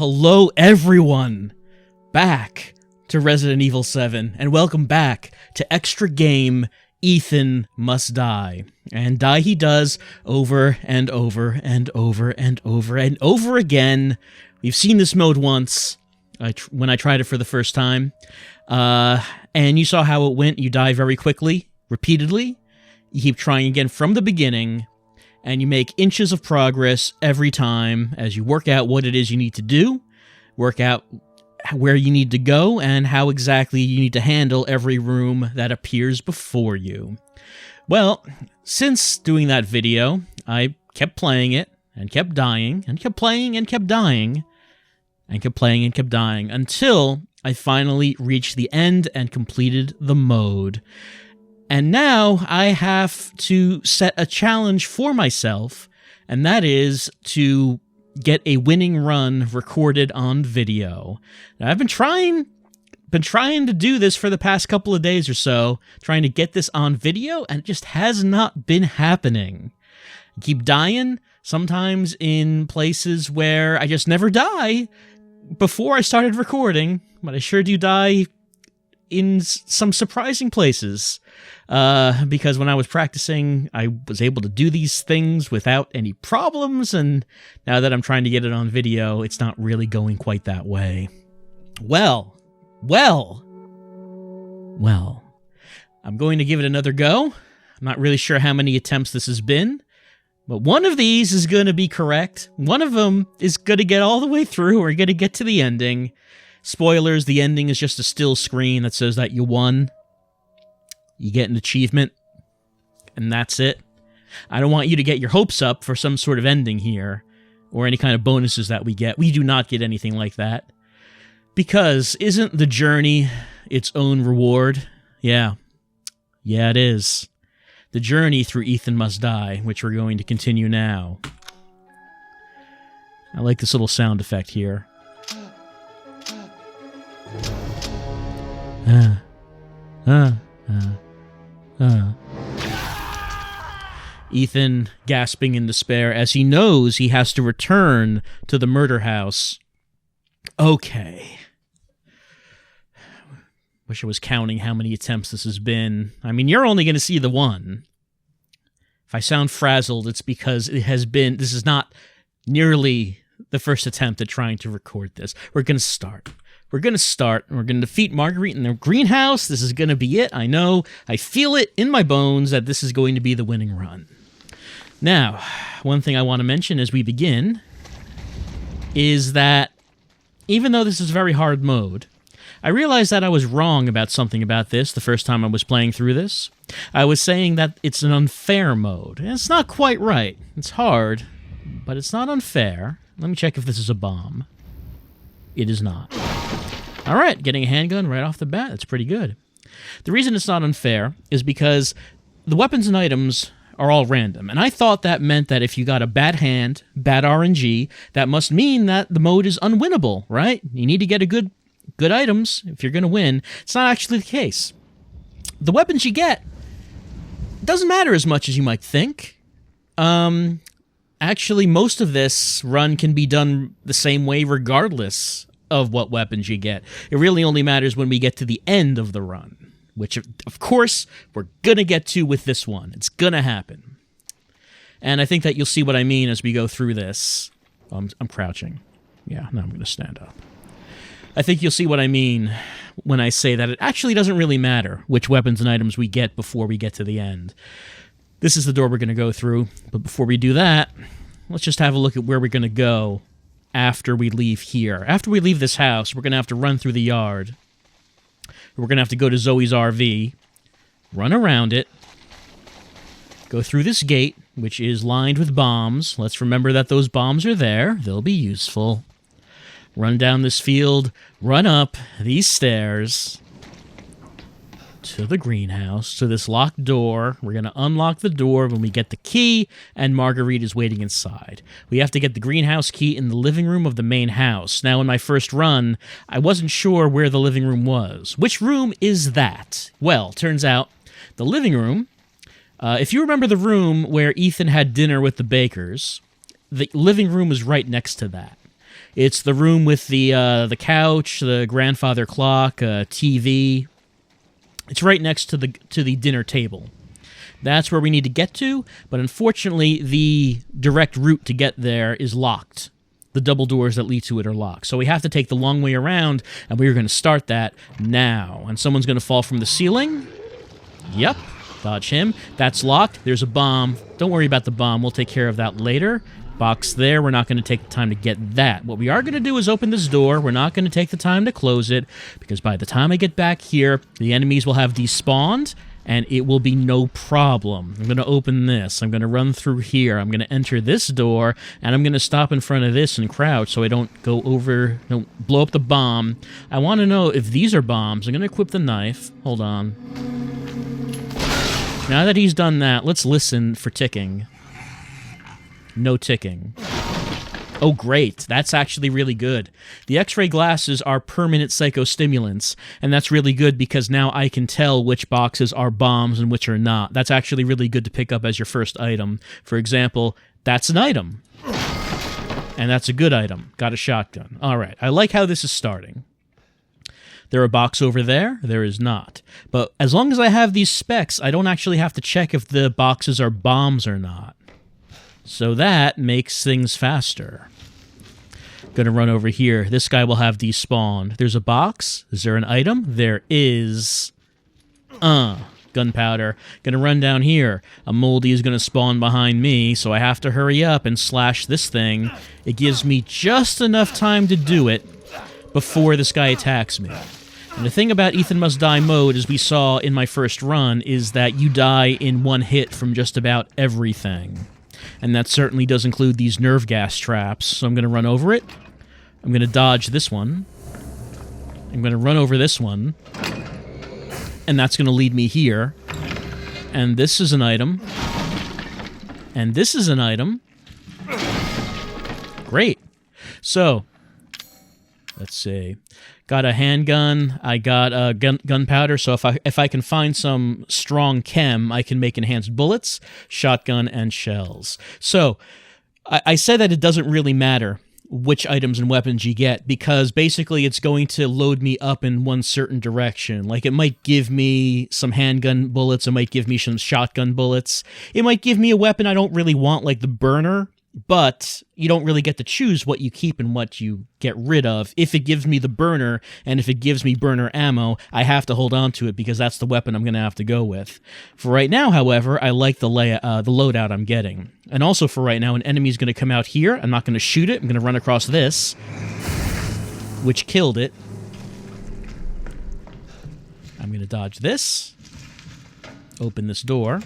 Hello everyone, back to Resident Evil 7, and welcome back to Extra Game Ethan Must Die. And die he does over and over and over and over and over again. We've seen this mode once, when I tried it for the first time, and you saw how it went. You die very quickly, repeatedly. You keep trying again from the beginning, and you make inches of progress every time as you work out what it is you need to do, work out where you need to go, and how exactly you need to handle every room that appears before you. Well, since doing that video, I kept playing it, and kept dying, and kept playing and kept dying, and kept playing and kept dying, until I finally reached the end and completed the mode. And now I have to set a challenge for myself, and that is to get a winning run recorded on video. Now, I've been trying to do this for the past couple of days or so, trying to get this on video, and it just has not been happening. I keep dying, sometimes in places where I just never die before I started recording, but I sure do die in some surprising places, because when I was practicing, I was able to do these things without any problems, and now that I'm trying to get it on video, it's not really going quite that way. Well, I'm going to give it another go. I'm not really sure how many attempts this has been, but one of these is going to be correct. One of them is going to get all the way through, or going to get to the ending. Spoilers, the ending is just a still screen that says that you won. You get an achievement, and that's it. I don't want you to get your hopes up for some sort of ending here, or any kind of bonuses that we get. We do not get anything like that. Because isn't the journey its own reward? Yeah, it is. The journey through Ethan Must Die, which we're going to continue now. I like this little sound effect here. Ethan gasping in despair as he knows he has to return to the murder house. Okay. Wish I was counting how many attempts this has been. I mean, you're only going to see the one. If I sound frazzled, it's because this is not nearly the first attempt at trying to record this. We're going to start. We're going to defeat Marguerite in the greenhouse. This is going to be it. I know. I feel it in my bones that this is going to be the winning run. Now, one thing I want to mention as we begin is that even though this is a very hard mode, I realized that I was wrong about something about this the first time I was playing through this. I was saying that it's an unfair mode, and it's not quite right. It's hard, but it's not unfair. Let me check if this is a bomb. It is not. All right, getting a handgun right off the bat, that's pretty good. The reason it's not unfair is because the weapons and items are all random, and I thought that meant that if you got a bad hand, bad RNG, that must mean that the mode is unwinnable, right? You need to get a good items if you're going to win. It's not actually the case. The weapons you get doesn't matter as much as you might think. Actually, most of this run can be done the same way regardless of what weapons you get. It really only matters when we get to the end of the run, which, of course, we're going to get to with this one. It's going to happen. And I think that you'll see what I mean as we go through this. I'm crouching. Yeah, now I'm going to stand up. I think you'll see what I mean when I say that it actually doesn't really matter which weapons and items we get before we get to the end. This is the door we're going to go through, but before we do that, let's just have a look at where we're going to go after we leave here. After we leave this house, we're going to have to run through the yard. We're going to have to go to Zoe's RV, run around it, go through this gate, which is lined with bombs. Let's remember that those bombs are there. They'll be useful. Run down this field, run up these stairs to the greenhouse, to this locked door. We're going to unlock the door when we get the key, and Marguerite is waiting inside. We have to get the greenhouse key in the living room of the main house. Now, in my first run, I wasn't sure where the living room was. Which room is that? Well, turns out the living room, if you remember the room where Ethan had dinner with the Bakers, the living room is right next to that. It's the room with the couch, the grandfather clock, TV. It's right next to the dinner table. That's where we need to get to, but unfortunately, the direct route to get there is locked. The double doors that lead to it are locked. So we have to take the long way around, and we're going to start that now. And someone's going to fall from the ceiling. Yep. Dodge him. That's locked. There's a bomb. Don't worry about the bomb. We'll take care of that later. Box there. We're not going to take the time to get that. What we are going to do is open this door. We're not going to take the time to close it, because by the time I get back here, the enemies will have despawned, and it will be no problem. I'm going to open this. I'm going to run through here. I'm going to enter this door, and I'm going to stop in front of this and crouch so I don't don't blow up the bomb. I want to know if these are bombs. I'm going to equip the knife. Hold on. Now that he's done that, let's listen for ticking. No ticking. Oh, great. That's actually really good. The X-ray glasses are permanent psychostimulants, and that's really good because now I can tell which boxes are bombs and which are not. That's actually really good to pick up as your first item. For example, that's an item. And that's a good item. Got a shotgun. All right. I like how this is starting. There a box over there? There is not. But as long as I have these specs, I don't actually have to check if the boxes are bombs or not. So that makes things faster. Gonna run over here. This guy will have despawned. There's a box. Is there an item? There is. Gunpowder. Gonna run down here. A moldy is gonna spawn behind me, so I have to hurry up and slash this thing. It gives me just enough time to do it before this guy attacks me. And the thing about Ethan Must Die mode, as we saw in my first run, is that you die in one hit from just about everything. And that certainly does include these nerve gas traps. So I'm going to run over it. I'm going to dodge this one. I'm going to run over this one. And that's going to lead me here. And this is an item. And this is an item. Great. So, let's see. Got a handgun. I got a gunpowder. So if I can find some strong chem, I can make enhanced bullets, shotgun, and shells. So I said that it doesn't really matter which items and weapons you get, because basically it's going to load me up in one certain direction. Like, it might give me some handgun bullets. It might give me some shotgun bullets. It might give me a weapon I don't really want, like the burner. But you don't really get to choose what you keep and what you get rid of. If it gives me the burner, and if it gives me burner ammo, I have to hold on to it because that's the weapon I'm going to have to go with. For right now, however, I like the loadout I'm getting. And also for right now, an enemy's going to come out here. I'm not going to shoot it. I'm going to run across this, which killed it. I'm going to dodge this. Open this door.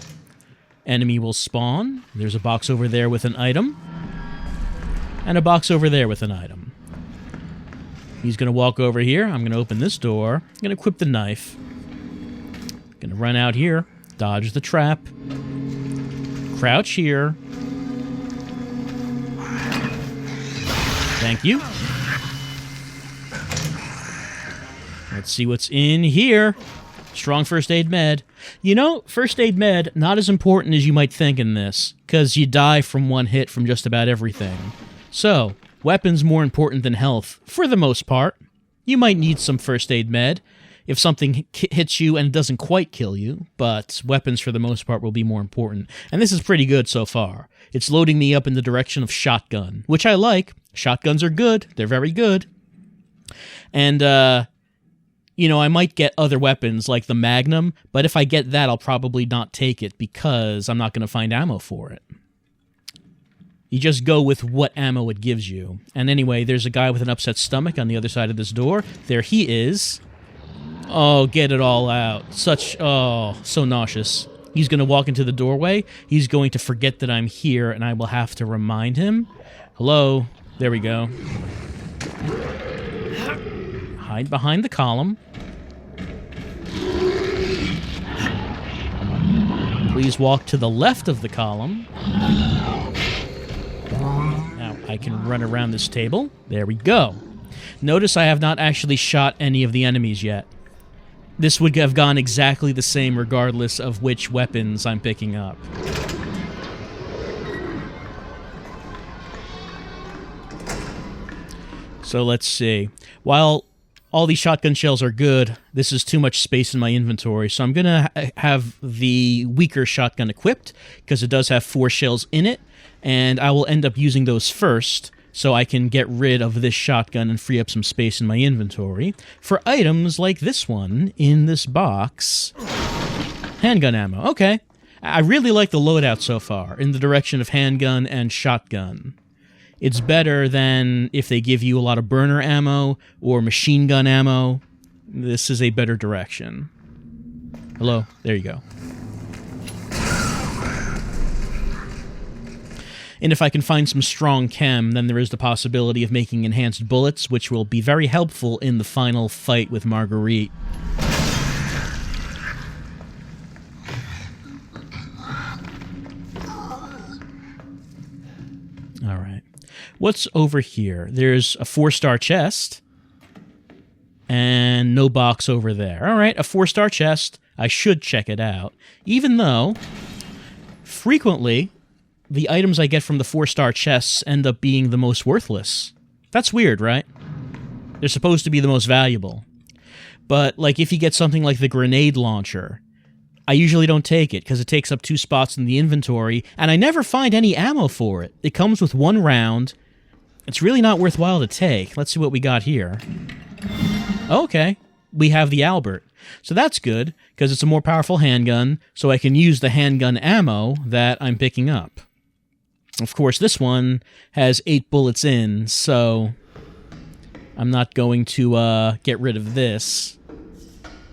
Enemy will spawn. There's a box over there with an item. And a box over there with an item. He's going to walk over here. I'm going to open this door. I'm going to equip the knife. Going to run out here. Dodge the trap. Crouch here. Thank you. Let's see what's in here. Strong first aid med. You know, first aid med, not as important as you might think in this, because you die from one hit from just about everything. So, weapons more important than health, for the most part. You might need some first aid med if something hits you and doesn't quite kill you, but weapons for the most part will be more important. And this is pretty good so far. It's loading me up in the direction of shotgun, which I like. Shotguns are good. They're very good. And, you know, I might get other weapons like the Magnum, but if I get that, I'll probably not take it because I'm not going to find ammo for it. You just go with what ammo it gives you. And anyway, there's a guy with an upset stomach on the other side of this door. There he is. Oh, get it all out. So nauseous. He's going to walk into the doorway. He's going to forget that I'm here, and I will have to remind him. Hello. There we go. Hide behind the column. Please walk to the left of the column. Now I can run around this table. There we go. Notice I have not actually shot any of the enemies yet. This would have gone exactly the same regardless of which weapons I'm picking up. So let's see. While all these shotgun shells are good, this is too much space in my inventory, so I'm going to have the weaker shotgun equipped, because it does have 4 shells in it, and I will end up using those first, so I can get rid of this shotgun and free up some space in my inventory for items like this one in this box. Handgun ammo. Okay. I really like the loadout so far, in the direction of handgun and shotgun. It's better than if they give you a lot of burner ammo or machine gun ammo. This is a better direction. Hello? There you go. And if I can find some strong chem, then there is the possibility of making enhanced bullets, which will be very helpful in the final fight with Marguerite. Alright. What's over here? There's a 4-star chest. And no box over there. Alright, a 4-star chest. I should check it out. Even though, frequently, the items I get from the 4-star chests end up being the most worthless. That's weird, right? They're supposed to be the most valuable. But, like, if you get something like the grenade launcher, I usually don't take it, because it takes up 2 spots in the inventory, and I never find any ammo for it. It comes with 1 round. It's really not worthwhile to take. Let's see what we got here. Okay, we have the Albert. So that's good, because it's a more powerful handgun, so I can use the handgun ammo that I'm picking up. Of course, this one has 8 bullets in, so I'm not going to get rid of this.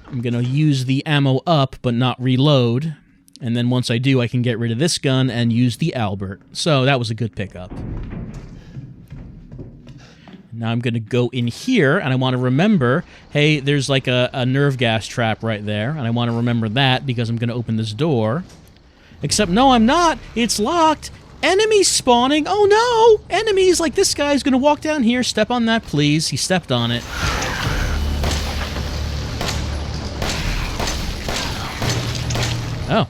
I'm going to use the ammo up, but not reload. And then once I do, I can get rid of this gun and use the Albert. So that was a good pickup. Now I'm going to go in here, and I want to remember, hey, there's like a nerve gas trap right there, and I want to remember that because I'm going to open this door. Except, no, I'm not! It's locked! Enemies spawning! Oh no! Enemies! Like this guy's going to walk down here. Step on that, please. He stepped on it. Oh,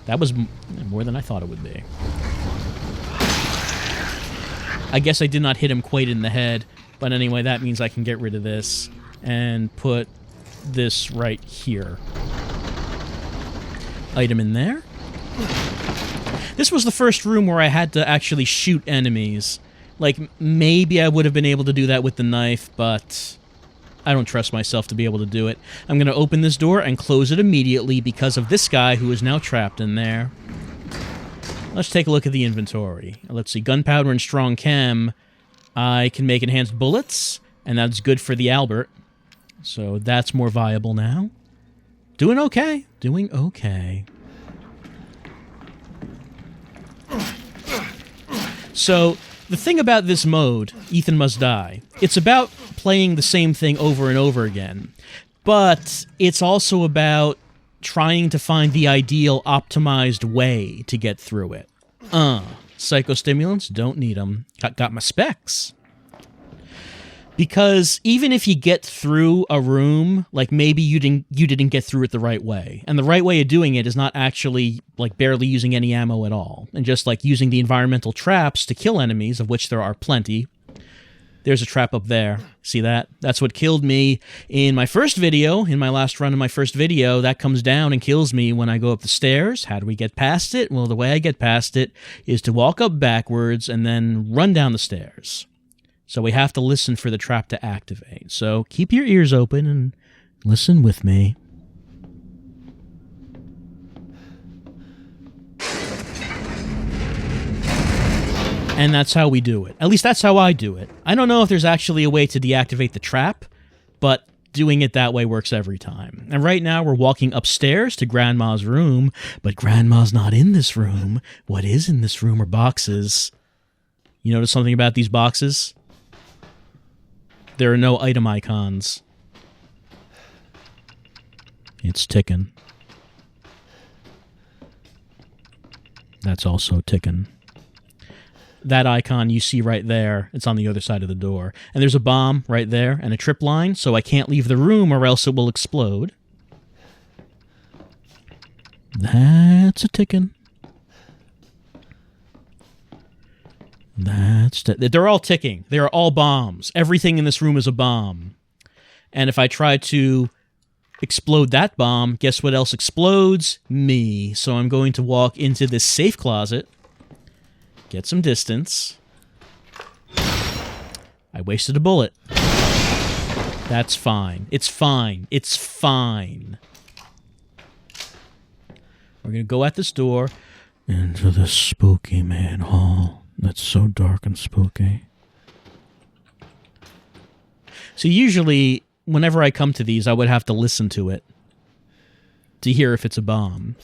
that was more than I thought it would be. I guess I did not hit him quite in the head, but anyway, that means I can get rid of this and put this right here. Item in there. This was the first room where I had to actually shoot enemies. Like, maybe I would have been able to do that with the knife, but I don't trust myself to be able to do it. I'm going to open this door and close it immediately because of this guy who is now trapped in there. Let's take a look at the inventory. Let's see, gunpowder and strong chem. I can make enhanced bullets, and that's good for the Albert. So that's more viable now. Doing okay. Doing okay. So, the thing about this mode, Ethan Must Die, it's about playing the same thing over and over again, but it's also about trying to find the ideal optimized way to get through it. Psychostimulants, don't need them. Got my specs. Because even if you get through a room, like maybe you didn't get through it the right way. And the right way of doing it is not actually like barely using any ammo at all. And just like using the environmental traps to kill enemies, of which there are plenty. There's a trap up there. See that? That's what killed me in my first video, in my last run of my first video. That comes down and kills me when I go up the stairs. How do we get past it? Well, the way I get past it is to walk up backwards and then run down the stairs. So we have to listen for the trap to activate. So keep your ears open and listen with me. And that's how we do it. At least that's how I do it. I don't know if there's actually a way to deactivate the trap, but doing it that way works every time. And right now we're walking upstairs to Grandma's room, but Grandma's not in this room. What is in this room are boxes. You notice something about these boxes? There are no item icons. It's ticking. That's also ticking. That icon you see right there, it's on the other side of the door. And there's a bomb right there and a trip line, so I can't leave the room or else it will explode. That's a ticking. They're all ticking. They are all bombs. Everything in this room is a bomb. And if I try to explode that bomb, guess what else explodes? Me. So I'm going to walk into this safe closet, get some distance. I wasted a bullet. That's fine. It's fine. It's fine. We're going to go at this door. Into the spooky manhole. That's so dark and spooky. So usually, whenever I come to these, I would have to listen to it to hear if it's a bomb.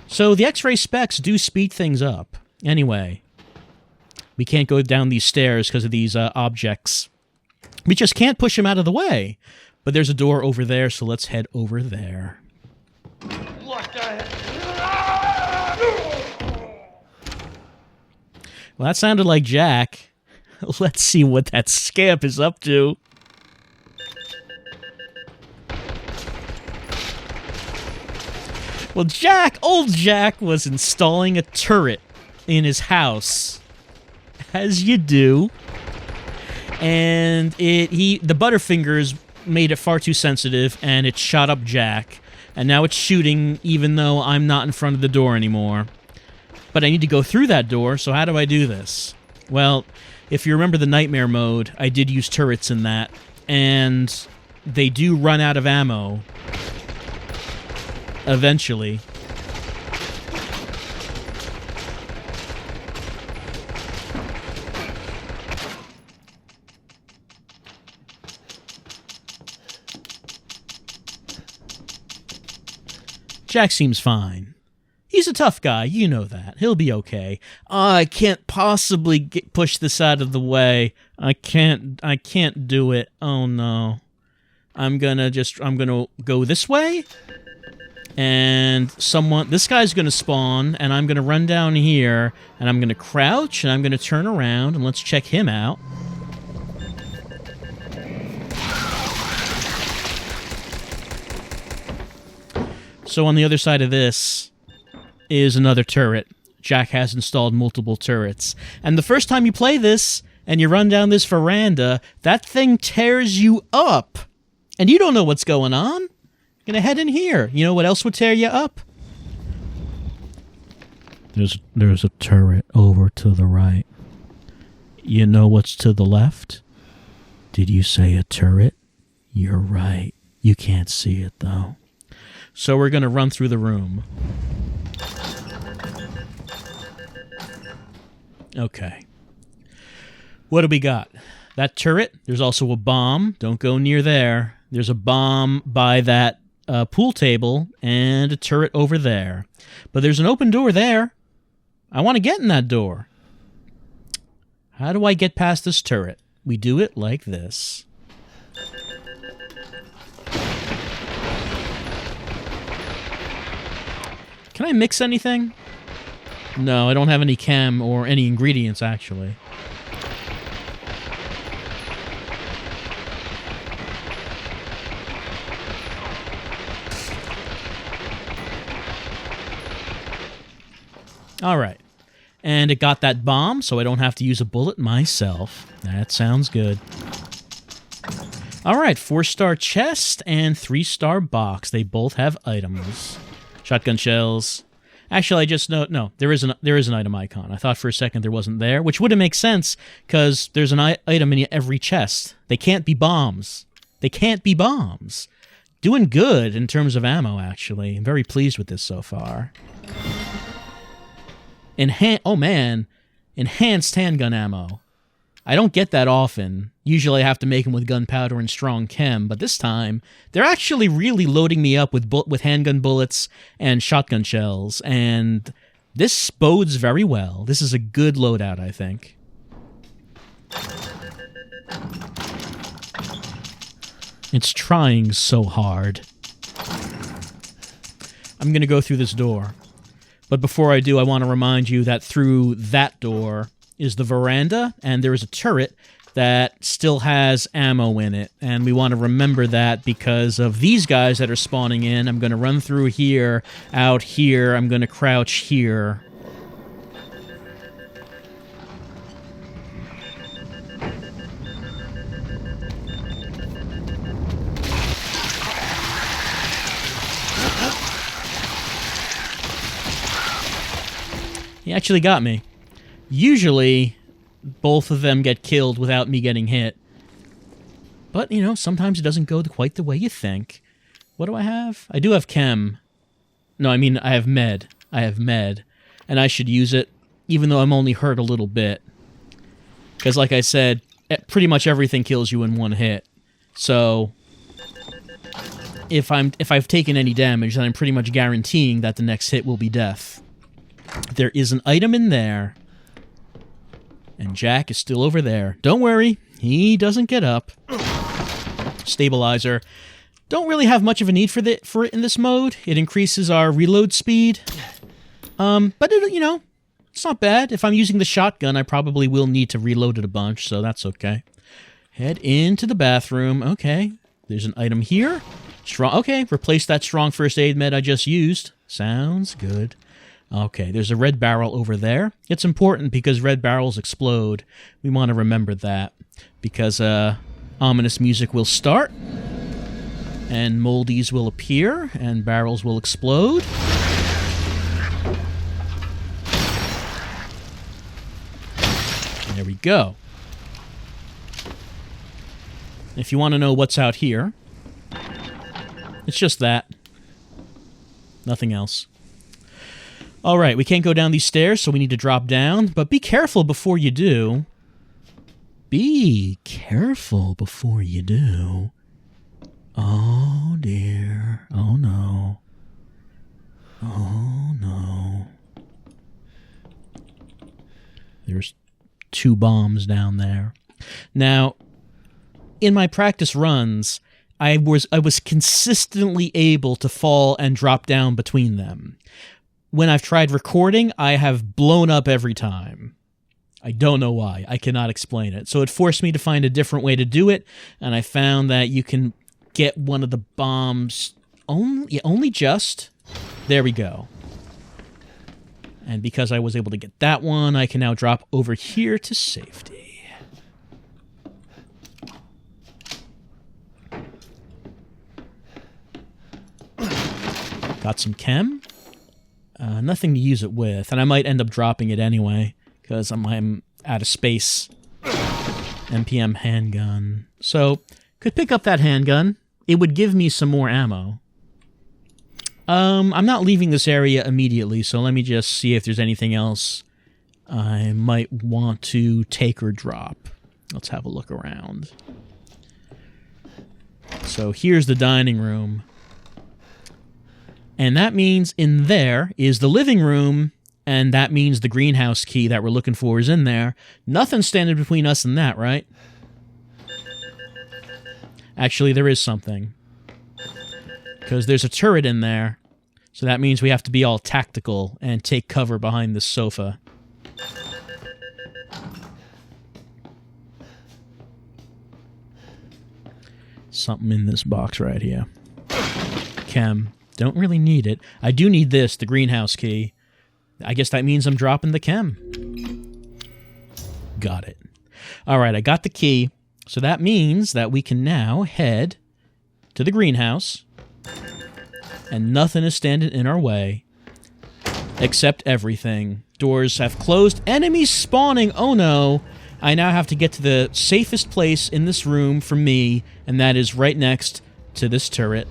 So the X-ray specs do speed things up. Anyway, we can't go down these stairs because of these objects. We just can't push them out of the way. But there's a door over there, so let's head over there. What the heck? Well, that sounded like Jack. Let's see what that scamp is up to. Well, old Jack was installing a turret in his house. As you do. And the Butterfingers made it far too sensitive, and it shot up Jack. And now it's shooting, even though I'm not in front of the door anymore. But I need to go through that door, so how do I do this? Well, if you remember the Nightmare mode, I did use turrets in that, and they do run out of ammo eventually. Jack seems fine. He's a tough guy, you know that. He'll be okay. I can't possibly push this out of the way. I can't do it. Oh no. I'm gonna go this way. And this guy's gonna spawn, and I'm gonna run down here, and I'm gonna crouch, and I'm gonna turn around, and let's check him out. So on the other side of this is another turret. Jack has installed multiple turrets. And the first time you play this, and you run down this veranda, that thing tears you up. And you don't know what's going on. You're gonna head in here. You know what else would tear you up? There's a turret over to the right. You know what's to the left? Did you say a turret? You're right. You can't see it, though. So we're gonna run through the room. Okay. What do we got? That turret. There's also a bomb. Don't go near there. There's a bomb by that pool table and a turret over there. But there's an open door there. I want to get in that door. How do I get past this turret? We do it like this. Can I mix anything? No, I don't have any chem or any ingredients, actually. Alright. And it got that bomb, so I don't have to use a bullet myself. That sounds good. Alright, 4-star chest and 3-star box. They both have items. Shotgun shells. Actually, I just know... No, there is an item icon. I thought for a second there wasn't there, which wouldn't make sense, because there's an item in every chest. They can't be bombs. They can't be bombs. Doing good in terms of ammo, actually. I'm very pleased with this so far. Oh, man. Enhanced handgun ammo. I don't get that often. Usually I have to make them with gunpowder and strong chem, but this time, they're actually really loading me up with handgun bullets and shotgun shells, and this bodes very well. This is a good loadout, I think. It's trying so hard. I'm going to go through this door. But before I do, I want to remind you that through that door is the veranda, and there is a turret that still has ammo in it. And we want to remember that because of these guys that are spawning in. I'm going to run through here, out here. I'm going to crouch here. He actually got me. Usually, both of them get killed without me getting hit. But, you know, sometimes it doesn't go quite the way you think. What do I have? I do have chem. No, I mean, I have med. I have med. And I should use it, even though I'm only hurt a little bit. Because, like I said, pretty much everything kills you in one hit. So, if I've taken any damage, then I'm pretty much guaranteeing that the next hit will be death. There is an item in there. And Jack is still over there. Don't worry, he doesn't get up. Stabilizer. Don't really have much of a need for it in this mode. It increases our reload speed. But it, you know, it's not bad. If I'm using the shotgun, I probably will need to reload it a bunch, so that's okay. Head into the bathroom. Okay, there's an item here. Strong. Okay, replace that strong first aid med I just used. Sounds good. Okay, there's a red barrel over there. It's important because red barrels explode. We want to remember that because ominous music will start and moldies will appear and barrels will explode. There we go. If you want to know what's out here, it's just that. Nothing else. Alright, we can't go down these stairs, so we need to drop down. But be careful before you do. Be careful before you do. Oh, dear. Oh, no. Oh, no. There's 2 bombs down there. Now, in my practice runs, I was consistently able to fall and drop down between them. When I've tried recording, I have blown up every time. I don't know why. I cannot explain it. So it forced me to find a different way to do it, and I found that you can get one of the bombs only just. There we go. And because I was able to get that one, I can now drop over here to safety. Got some chem. Nothing to use it with, and I might end up dropping it anyway, because I'm out of space. MPM handgun. So, could pick up that handgun. It would give me some more ammo. I'm not leaving this area immediately, so let me just see if there's anything else I might want to take or drop. Let's have a look around. So here's the dining room. And that means in there is the living room, and that means the greenhouse key that we're looking for is in there. Nothing standing between us and that, right? Actually, there is something. Because there's a turret in there, so that means we have to be all tactical and take cover behind this sofa. Something in this box right here. Chem. Don't really need it. I do need this, the greenhouse key. I guess that means I'm dropping the chem. Got it. Alright, I got the key. So that means that we can now head to the greenhouse. And nothing is standing in our way. Except everything. Doors have closed. Enemies spawning! Oh no! I now have to get to the safest place in this room for me, and that is right next to this turret.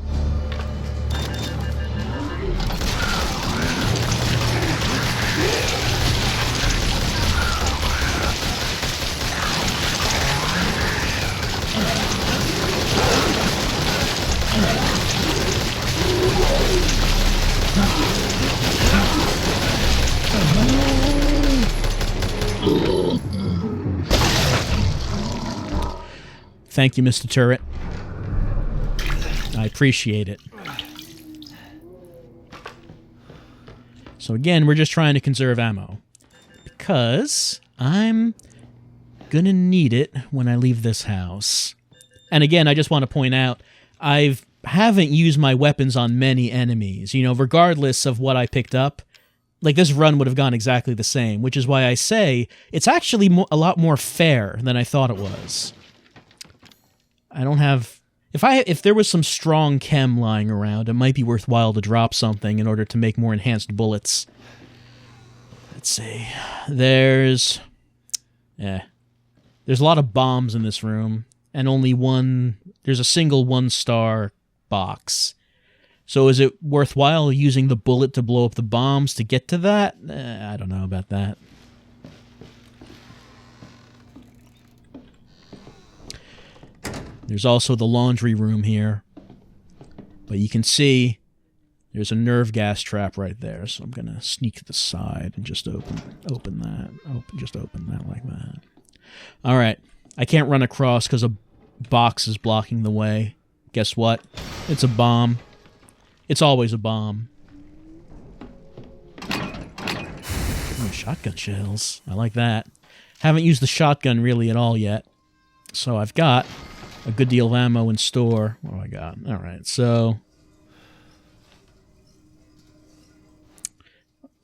Thank you, Mr. Turret. I appreciate it. So again, we're just trying to conserve ammo. Because I'm gonna need it when I leave this house. And again, I just want to point out, I haven't used my weapons on many enemies. You know, regardless of what I picked up, like this run would have gone exactly the same, which is why I say it's actually a lot more fair than I thought it was. I don't have... If there was some strong chem lying around, it might be worthwhile to drop something in order to make more enhanced bullets. Let's see. There's a lot of bombs in this room, and only there's a single 1-star box. So is it worthwhile using the bullet to blow up the bombs to get to that? I don't know about that. There's also the laundry room here. But you can see there's a nerve gas trap right there. So I'm going to sneak to the side and just open that. Just open that like that. All right. I can't run across because a box is blocking the way. Guess what? It's a bomb. It's always a bomb. Ooh, shotgun shells. I like that. Haven't used the shotgun really at all yet. So I've got a good deal of ammo in store. What do I got? All right, so...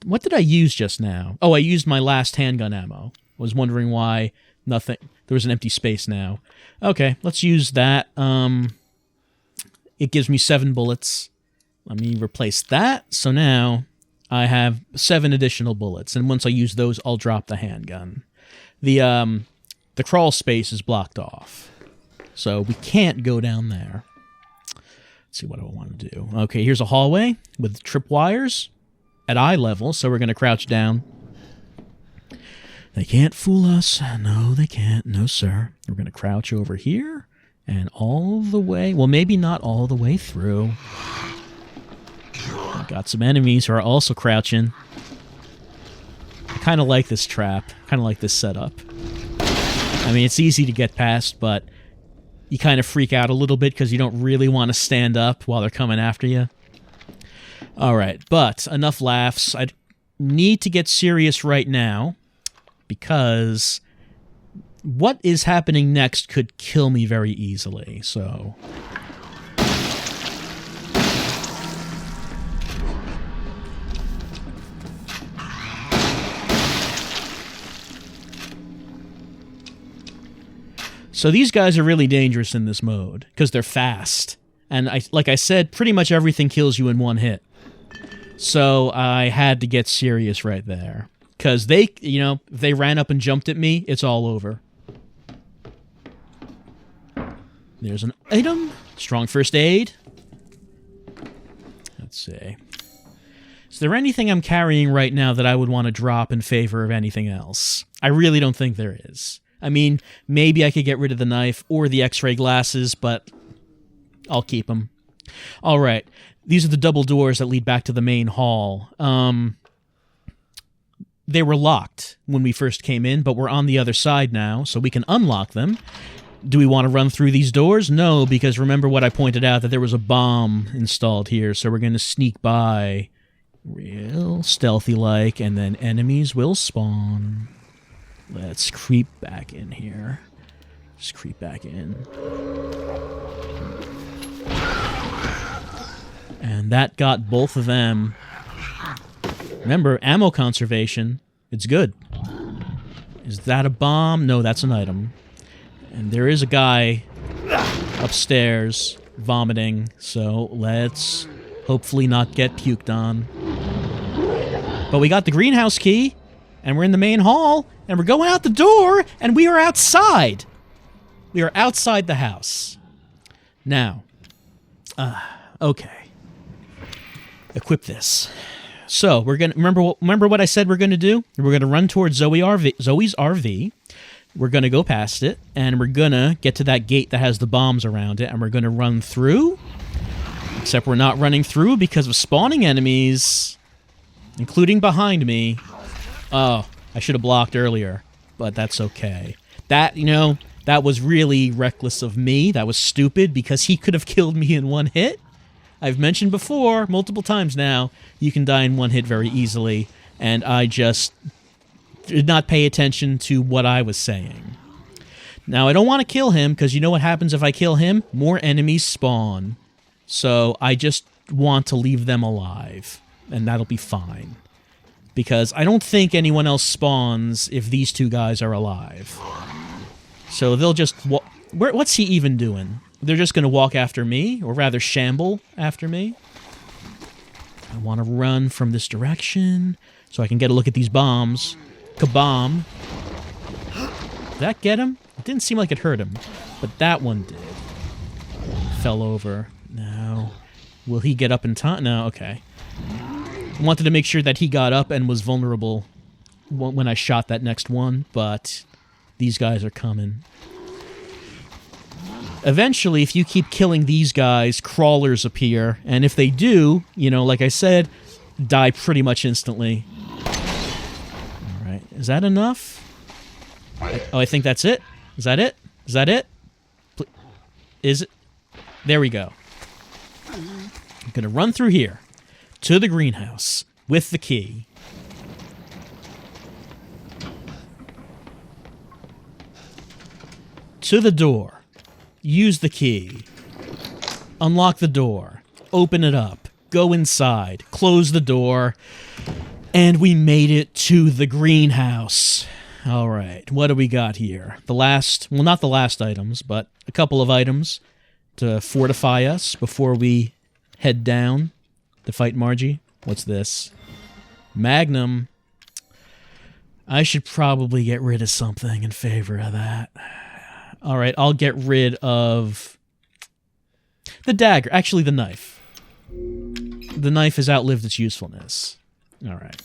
What did I use just now? Oh, I used my last handgun ammo. I was wondering why nothing... There was an empty space now. Okay, let's use that. It gives me 7 bullets. Let me replace that. So now I have 7 additional bullets. And once I use those, I'll drop the handgun. The crawl space is blocked off. So we can't go down there. Let's see what I want to do. Okay, here's a hallway with tripwires at eye level, so we're going to crouch down. They can't fool us. No, they can't. No, sir. We're going to crouch over here and all the way... Well, maybe not all the way through. We've got some enemies who are also crouching. I kind of like this trap. Kind of like this setup. I mean, it's easy to get past, but... You kind of freak out a little bit because you don't really want to stand up while they're coming after you. Alright, but enough laughs. I need to get serious right now because what is happening next could kill me very easily, so... So these guys are really dangerous in this mode, because they're fast. And like I said, pretty much everything kills you in one hit. So I had to get serious right there. Because they, if they ran up and jumped at me, it's all over. There's an item. Strong first aid. Let's see. Is there anything I'm carrying right now that I would want to drop in favor of anything else? I really don't think there is. I mean, maybe I could get rid of the knife or the x-ray glasses, but I'll keep them. All right. These are the double doors that lead back to the main hall. They were locked when we first came in, but we're on the other side now, so we can unlock them. Do we want to run through these doors? No, because remember what I pointed out, that there was a bomb installed here, so we're going to sneak by real stealthy-like, and then enemies will spawn. Let's creep back in here. Just creep back in. And that got both of them. Remember, ammo conservation. It's good. Is that a bomb? No, that's an item. And there is a guy upstairs vomiting, so let's hopefully not get puked on. But we got the greenhouse key, and we're in the main hall, and we're going out the door, and we are outside. We are outside the house. Now, okay. Equip this. So, we're going to... Remember what I said we're going to do? We're going to run towards Zoe's RV. We're going to go past it, and we're going to get to that gate that has the bombs around it, and we're going to run through. Except we're not running through because of spawning enemies, including behind me. Oh, I should have blocked earlier, but that's okay. That, that was really reckless of me. That was stupid because he could have killed me in one hit. I've mentioned before, multiple times now, you can die in one hit very easily, and I just did not pay attention to what I was saying. Now, I don't want to kill him because you know what happens if I kill him? More enemies spawn. So I just want to leave them alive, and that'll be fine. Because I don't think anyone else spawns if these two guys are alive. So they'll just What's he even doing? They're just going to walk after me, or rather shamble after me. I want to run from this direction so I can get a look at these bombs. Kabomb. Did that get him? It didn't seem like it hurt him, but that one did. Fell over. No. Will he get up in time? No, okay. Wanted to make sure that he got up and was vulnerable when I shot that next one, but these guys are coming. Eventually, if you keep killing these guys, crawlers appear, and if they do, you know, like I said, die pretty much instantly. Alright, is that enough? Oh, I think that's it. Is that it? Is that it? Is it? There we go. I'm gonna run through here to the greenhouse with the key. To the door. Use the key. Unlock the door. Open it up. Go inside. Close the door. And we made it to the greenhouse. All right, what do we got here? The last, well, not the last items, but a couple of items to fortify us before we head down to fight Margie. What's this? Magnum. I should probably get rid of something in favor of that. All right, I'll get rid of the dagger. Actually, the knife. The knife has outlived its usefulness. All right.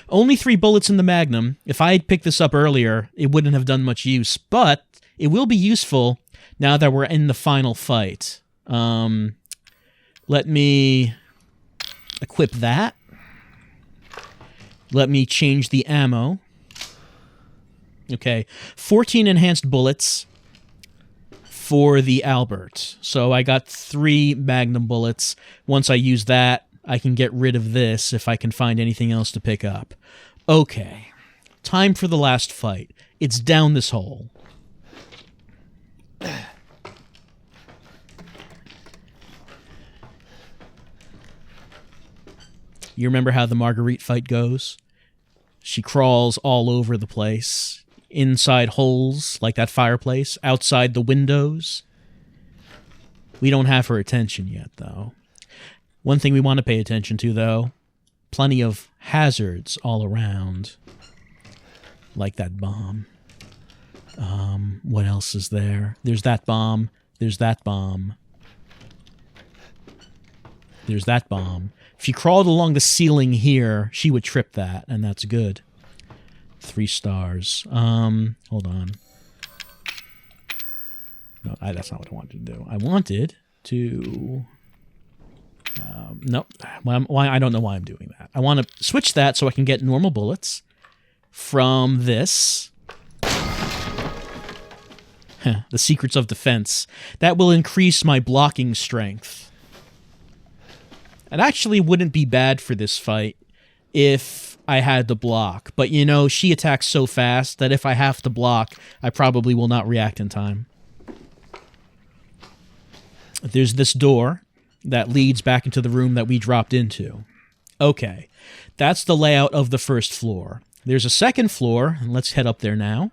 Only 3 bullets in the Magnum. If I had picked this up earlier, it wouldn't have done much use, but it will be useful now that we're in the final fight. Let me equip that. Let me change the ammo. Okay, 14 enhanced bullets for the Albert. So I got 3 Magnum bullets. Once I use that, I can get rid of this if I can find anything else to pick up. Okay, time for the last fight. It's down this hole. You remember how the Marguerite fight goes? She crawls all over the place. Inside holes, like that fireplace. Outside the windows. We don't have her attention yet, though. One thing we want to pay attention to, though, plenty of hazards all around. Like that bomb. What else is there? There's that bomb. There's that bomb. There's that bomb. If she crawled along the ceiling here, she would trip that, and that's good. 3 stars. Hold on. No, that's not what I wanted to do. I wanted to... nope. Why? I don't know why I'm doing that. I want to switch that so I can get normal bullets from this. The Secrets of Defense. That will increase my blocking strength. It actually wouldn't be bad for this fight if I had to block. But, you know, she attacks so fast that if I have to block, I probably will not react in time. There's this door that leads back into the room that we dropped into. Okay, that's the layout of the first floor. There's a second floor, and let's head up there now.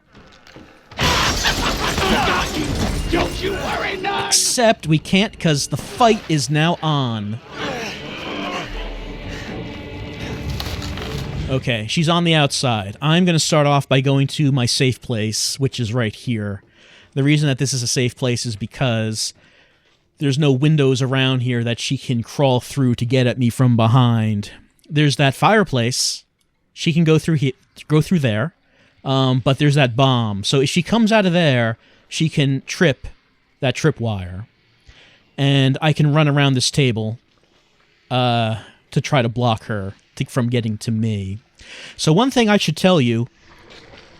Don't you worry, none. Except we can't because the fight is now on. Okay, she's on the outside. I'm going to start off by going to my safe place, which is right here. The reason that this is a safe place is because there's no windows around here that she can crawl through to get at me from behind. There's that fireplace. She can go through there. But there's that bomb. So if she comes out of there, she can trip that tripwire. And I can run around this table to try to block her from getting to me. So one thing I should tell you,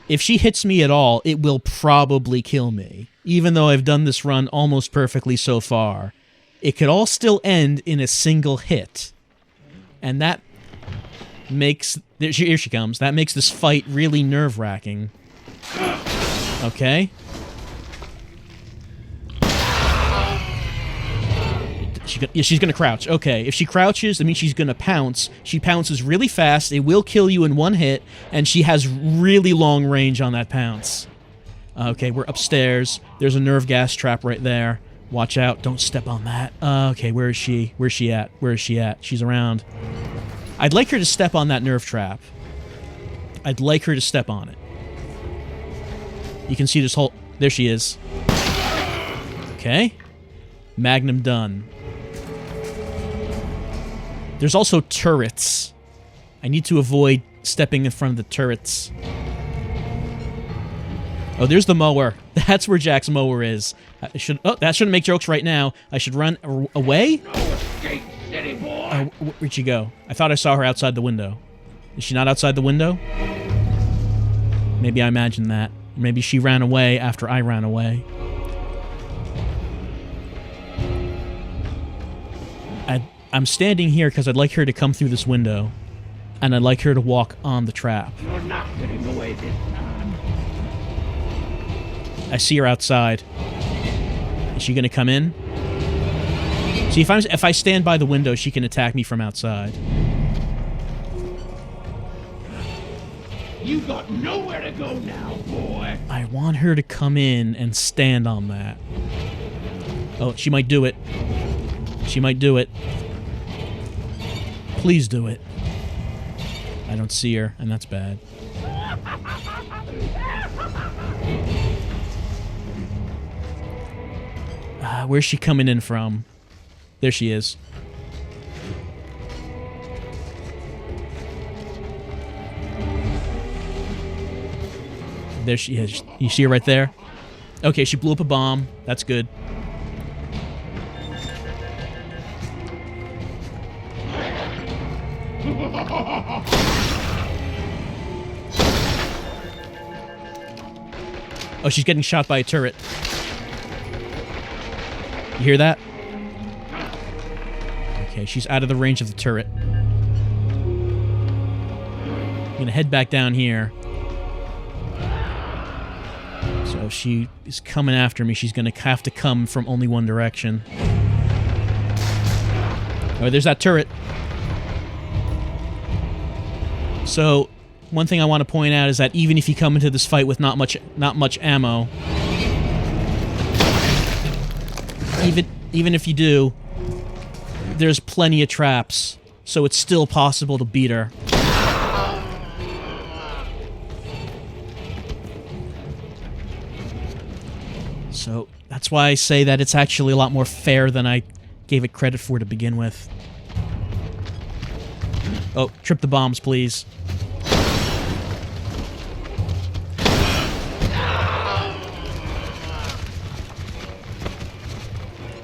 if she hits me at all, it will probably kill me. Even though I've done this run almost perfectly so far, it could all still end in a single hit. And that makes... Here she comes. That makes this fight really nerve-wracking. Okay. She's going to crouch. Okay, if she crouches, that means she's going to pounce. She pounces really fast. It will kill you in one hit, and she has really long range on that pounce. Okay, we're upstairs. There's a nerve gas trap right there. Watch out. Don't step on that. Okay, where is she? Where's she at? Where is she at? She's around. I'd like her to step on that nerve trap. I'd like her to step on it. You can see this whole... There she is. Okay. Magnum done. There's also turrets. I need to avoid stepping in front of the turrets. Oh, there's the mower. That's where Jack's mower is. I should. Oh, that shouldn't make jokes right now. I should run away? No escape, city boy. Where'd she go? I thought I saw her outside the window. Is she not outside the window? Maybe I imagined that. Maybe she ran away after I ran away. I'm standing here because I'd like her to come through this window. And I'd like her to walk on the trap. You're not getting away this time. I see her outside. Is she gonna come in? See, if I stand by the window, she can attack me from outside. You got nowhere to go now, boy. I want her to come in and stand on that. Oh, she might do it. She might do it. Please do it. I don't see her, and that's bad. Where's she coming in from? There she is. There she is. You see her right there? Okay, she blew up a bomb. That's good. Oh, she's getting shot by a turret. You hear that? Okay, she's out of the range of the turret. I'm gonna head back down here. So if she is coming after me, she's gonna have to come from only one direction. Oh, there's that turret. So, one thing I want to point out is that even if you come into this fight with not much ammo, even if you do, there's plenty of traps, so it's still possible to beat her. So that's why I say that it's actually a lot more fair than I gave it credit for to begin with. Oh, trip the bombs, please.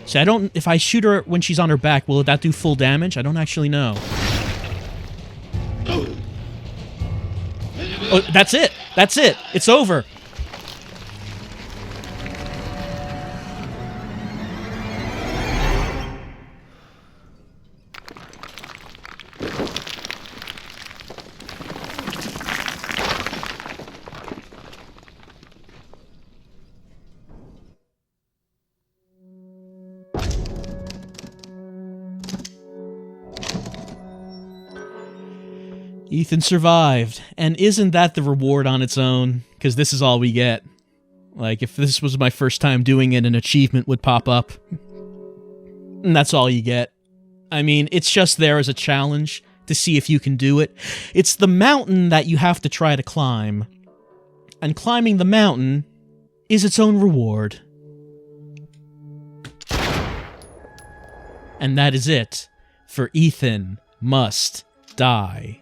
See, if I shoot her when she's on her back, will that do full damage? I don't actually know. Oh, that's it! That's it! It's over! Ethan survived, and isn't that the reward on its own? Because this is all we get. Like, if this was my first time doing it, an achievement would pop up. And that's all you get. I mean, it's just there as a challenge to see if you can do it. It's the mountain that you have to try to climb. And climbing the mountain is its own reward. And that is it for Ethan Must Die.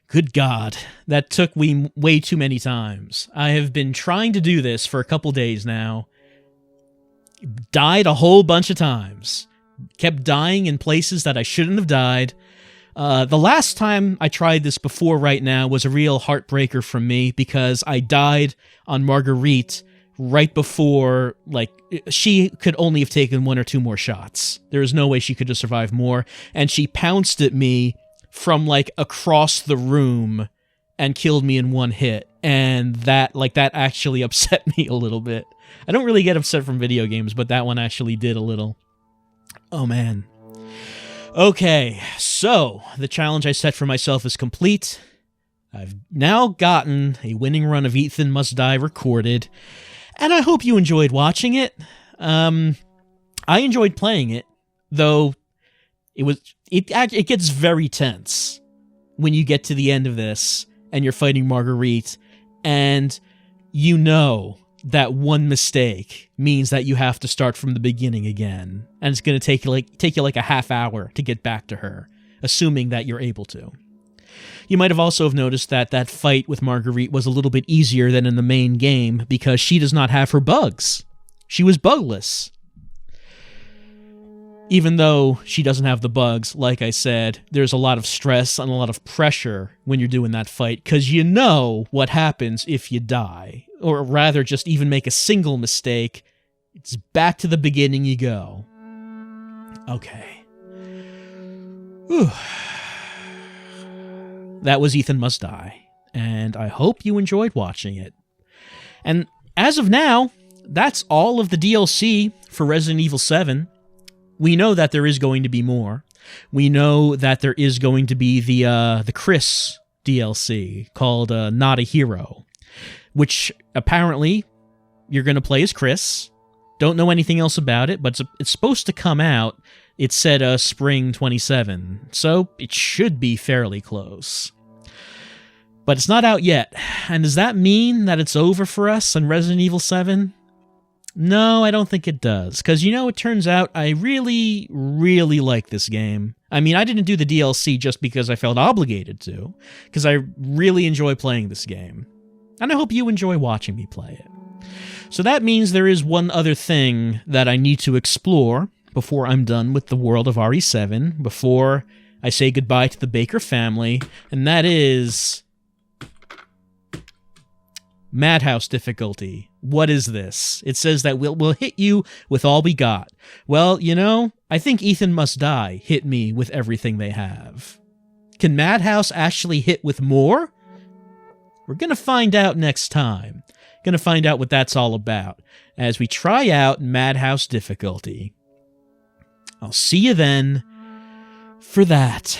Good God, that took me way too many times. I have been trying to do this for a couple days now. Died a whole bunch of times. Kept dying in places that I shouldn't have died. The last time I tried this before right now was a real heartbreaker for me because I died on Marguerite right before, like, she could only have taken one or two more shots. There was no way she could have survived more, and she pounced at me from, like, across the room and killed me in one hit, and that actually upset me a little bit. I don't really get upset from video games, but that one actually did a little. Oh, man. Okay, so the challenge I set for myself is complete. I've now gotten a winning run of Ethan Must Die recorded, and I hope you enjoyed watching it. I enjoyed playing it, though it gets very tense when you get to the end of this and you're fighting Marguerite, and you know that one mistake means that you have to start from the beginning again, and it's going to take you like a half hour to get back to her, assuming that you're able to. You might have also noticed that that fight with Marguerite was a little bit easier than in the main game because she does not have her bugs. She was bugless. Even though she doesn't have the bugs, like I said, there's a lot of stress and a lot of pressure when you're doing that fight, because you know what happens if you die. Or rather, just even make a single mistake, it's back to the beginning you go. Okay. Whew. That was Ethan Must Die, and I hope you enjoyed watching it. And as of now, that's all of the DLC for Resident Evil 7. We know that there is going to be more. We know that there is going to be the Chris DLC called Not a Hero, which apparently you're going to play as Chris. Don't know anything else about it, but it's supposed to come out. It said spring 27, so it should be fairly close. But it's not out yet, and does that mean that it's over for us on Resident Evil 7? No, I don't think it does, because it turns out I really, really like this game. I mean, I didn't do the DLC just because I felt obligated to, because I really enjoy playing this game. And I hope you enjoy watching me play it. So that means there is one other thing that I need to explore before I'm done with the world of RE7, before I say goodbye to the Baker family, and that is Madhouse difficulty. What is this? It says that we'll hit you with all we got. Well, I think Ethan Must Die hit me with everything they have. Can Madhouse actually hit with more? We're going to find out next time. Going to find out what that's all about as we try out Madhouse difficulty. I'll see you then for that.